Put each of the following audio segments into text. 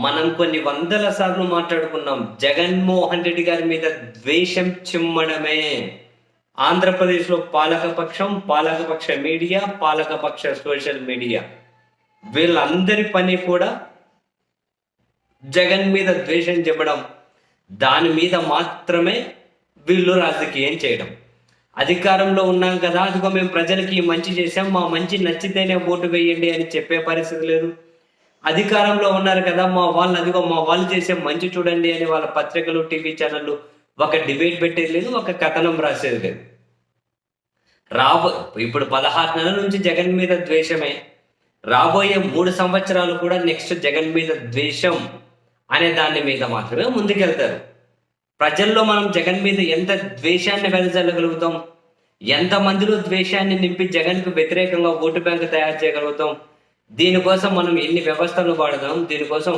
మనం కొన్ని వందల సార్లు మాట్లాడుకున్నాం. జగన్మోహన్ రెడ్డి గారి మీద ద్వేషం చిమ్మడమే ఆంధ్రప్రదేశ్‌లో పాలకపక్ష మీడియా, పాలకపక్ష సోషల్ మీడియా వీళ్ళందరి పని కూడా జగన్ మీద ద్వేషం చెప్పడం. దాని మీద మాత్రమే వీళ్ళు రాజకీయం చేయడం. అధికారంలో ఉన్నాం కదా, అదిగో మేము ప్రజలకి మంచి చేసాం, మా మంచి నచ్చితేనే ఓటు వేయండి అని చెప్పే పరిస్థితి లేదు. అధికారంలో ఉన్నారు కదా, మా వాళ్ళు చేసే మంచి చూడండి అని వాళ్ళ పత్రికలు, టీవీ ఛానళ్ళు ఒక డిబేట్ పెట్టేది లేదు, ఒక కథనం రాసేది లేదు. ఇప్పుడు 16 నెలల నుంచి జగన్ మీద ద్వేషమే. రాబోయే 3 సంవత్సరాలు కూడా నెక్స్ట్ జగన్ మీద ద్వేషం అనే దాని మీద మాత్రమే ముందుకెళ్తారు. ప్రజల్లో మనం జగన్ మీద ఎంత ద్వేషాన్ని వెదజల్లగలుగుతాం, ఎంతమందిలో ద్వేషాన్ని నింపి జగన్కు వ్యతిరేకంగా ఓటు బ్యాంక్ తయారు చేయగలుగుతాం, దీనికోసం మనం ఎన్ని వ్యవస్థలను వాడదాం, దీనికోసం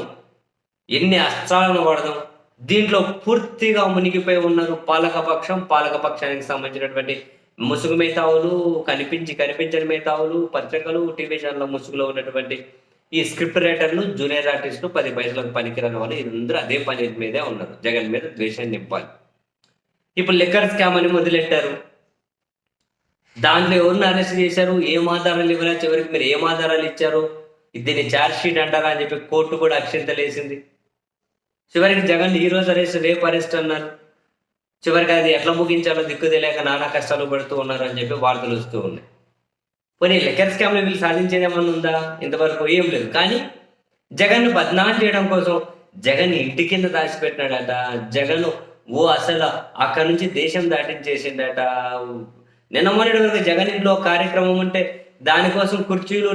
ఎన్ని అస్త్రాలను వాడదాం. దీంట్లో పూర్తిగా మునిగిపోయి ఉన్నారు పాలకపక్షానికి సంబంధించినటువంటి ముసుగు మేధావులు, కనిపించని మేధావులు, పత్రికలు, టీవీ ఛానల్ ముసుగులో ఉన్నటువంటి ఈ స్క్రిప్ట్ రైటర్లు, జూనియర్ ఆర్టిస్టులు, 10 పైసలకు పనికిరాని వాళ్ళు అందరూ అదే పని మీదే ఉన్నారు. జగన్ మీద ద్వేషాన్ని నింపాలి. ఇప్పుడు లిక్కర్ స్కామ్ అని మొదలెట్టారు. దాంట్లో ఎవరిని అరెస్ట్ చేశారు, ఏం ఆధారాలు ఇవ్వరా, చివరికి మీరు ఏం ఆధారాలు ఇచ్చారు, దీన్ని ఛార్జ్ షీట్ అంటారా అని చెప్పి కోర్టు కూడా అక్షింతలేసింది. చివరికి జగన్ ఈ రోజు అరెస్ట్, రేపు అరెస్ట్ అన్నారు. చివరికి అది ఎట్లా ముగించాలో దిక్కు తెలియక నానా కష్టాలు పడుతూ ఉన్నారు అని చెప్పి వార్తలు వస్తూ ఉన్నాయి. పోనీ లిక్కర్ స్కామ్లో వీళ్ళు సాధించేది ఏమన్నా ఉందా? ఇంతవరకు ఏం లేదు. కానీ జగన్ను బద్నాం చేయడం కోసం జగన్ ఇంటి కింద దాచిపెట్టినాడట. జగన్ అసలు అక్కడ నుంచి దేశం దాటించేసిండట. నిన్న మొన్నటి వరకు జగన్ ఇంట్లో కార్యక్రమం ఉంటే దానికోసం కుర్చీలు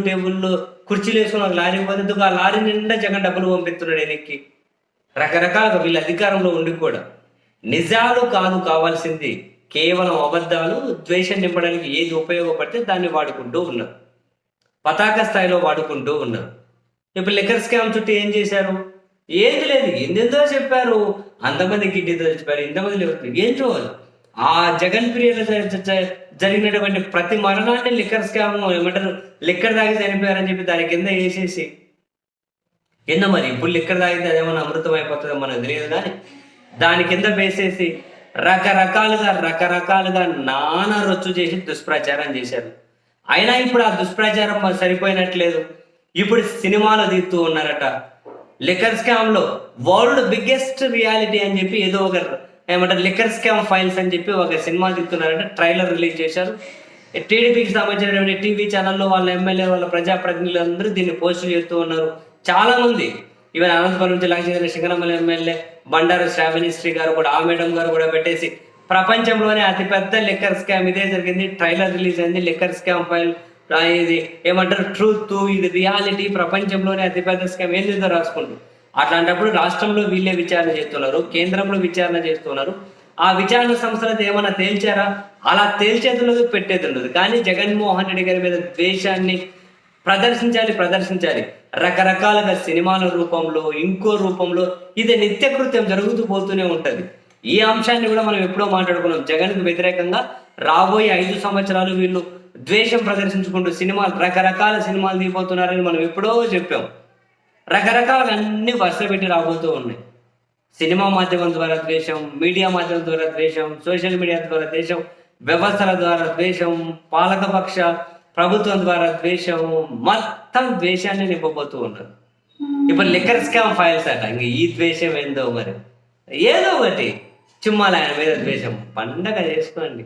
వేసుకుని ఒక లారీ పోతే ఆ లారీ నిండా జగన్ డబ్బులు పంపిస్తున్నాడు వెనక్కి. రకరకాలుగా వీళ్ళ అధికారంలో ఉండి కూడా నిజాలు కాదు కావాల్సింది, కేవలం అబద్ధాలు, ద్వేషం నింపడానికి ఏది ఉపయోగపడితే దాన్ని వాడుకుంటూ ఉన్నారు. పతాక స్థాయిలో వాడుకుంటూ ఉన్నారు. ఇప్పుడు లిక్కర్ స్కామ్ చుట్టూ ఏం చేశారు? ఏది లేదు, ఎందెందో చెప్పారు. అంతమంది కిడ్నీతో చెప్పారు, ఇంతమంది ఏంటో ఆ జగన్ పీరియడ్ జరిగినటువంటి ప్రతి మరణాన్ని లిక్కర్ స్కామ్ ఏమంటారు, లిక్కర్ తాగి చనిపోయారని చెప్పి దాని కింద వేసేసి మరి ఇప్పుడు లిక్కర్ తాగితే అదేమన్నా అమృతం అయిపోతుందో మనకు తెలియదు. కానీ దాని కింద వేసేసి రకరకాలుగా నానా రొచ్చు చేసి దుష్ప్రచారం చేశారు. అయినా ఇప్పుడు ఆ దుష్ప్రచారం సరిపోయినట్లేదు. ఇప్పుడు సినిమాలు తీస్తూ ఉన్నారట. లిక్కర్ స్కామ్ లో వరల్డ్ బిగ్గెస్ట్ రియాలిటీ అని చెప్పి ఏదో ఒక ఏమంటారు లిక్కర్ స్కామ్ ఫైల్స్ అని చెప్పి ఒక సినిమా తీస్తున్నారట. ట్రైలర్ రిలీజ్ చేశారు. టీడీపీకి సంబంధించినటువంటి టీవీ ఛానల్లో వాళ్ళ ఎమ్మెల్యే, వాళ్ళ ప్రజాప్రతినిధులు అందరూ దీన్ని పోస్ట్ చేస్తూ ఉన్నారు. చాలా మంది ఈవెన్ అనంతపురం నుంచి లక్ష్మీ సింగనమల ఎమ్మెల్యే బండారు శ్రావణిశ్రీ గారు కూడా, ఆ మేడం గారు కూడా పెట్టేసి ప్రపంచంలోనే అతిపెద్ద లిక్కర్ స్కామ్ ఇదే జరిగింది, ట్రైలర్ రిలీజ్ అయింది, లిక్కర్ స్కామ్ ఫైల్, ఇది ఏమంటారు ట్రూత్, ఇది రియాలిటీ, ప్రపంచంలోనే అతిపెద్ద స్కామ్ ఏందో రాసుకుంటూ. అట్లాంటప్పుడు రాష్ట్రంలో వీళ్ళే విచారణ చేస్తున్నారు, కేంద్రంలో విచారణ చేస్తున్నారు. ఆ విచారణ సంస్థలతో ఏమైనా తేల్చారా? అలా తేల్చేది ఉండదు, పెట్టేది ఉండదు. కానీ జగన్మోహన్ రెడ్డి గారి మీద ద్వేషాన్ని ప్రదర్శించాలి. రకరకాలుగా సినిమాల రూపంలో, ఇంకో రూపంలో ఇది నిత్యకృత్యం జరుగుతూ పోతూనే ఉంటుంది. ఈ అంశాన్ని కూడా మనం ఎప్పుడో మాట్లాడుకున్నాం. జగన్కు వ్యతిరేకంగా రాబోయే 5 సంవత్సరాలు వీళ్ళు ద్వేషం ప్రదర్శించుకుంటూ రకరకాల సినిమాలు దిగిపోతున్నారని మనం ఎప్పుడో చెప్పాం. రకరకాల అన్ని వరుస పెట్టి రాబోతూ ఉన్నాయి. సినిమా మాధ్యమం ద్వారా ద్వేషం, మీడియా మాధ్యమం ద్వారా ద్వేషం, సోషల్ మీడియా ద్వారా ద్వేషం, వ్యవస్థల ద్వారా ద్వేషం, పాలకపక్ష ప్రభుత్వం ద్వారా ద్వేషం, మొత్తం ద్వేషాన్ని నింపబోతూ ఉన్నారు. ఇప్పుడు లిక్కర్ స్కామ్ ఫైల్స్ అట. ఇంక ఈ ద్వేషం ఏందో మరి, ఏదో ఒకటి చిమ్మాలి ఆయన మీద ద్వేషం. పండగ చేసుకోండి.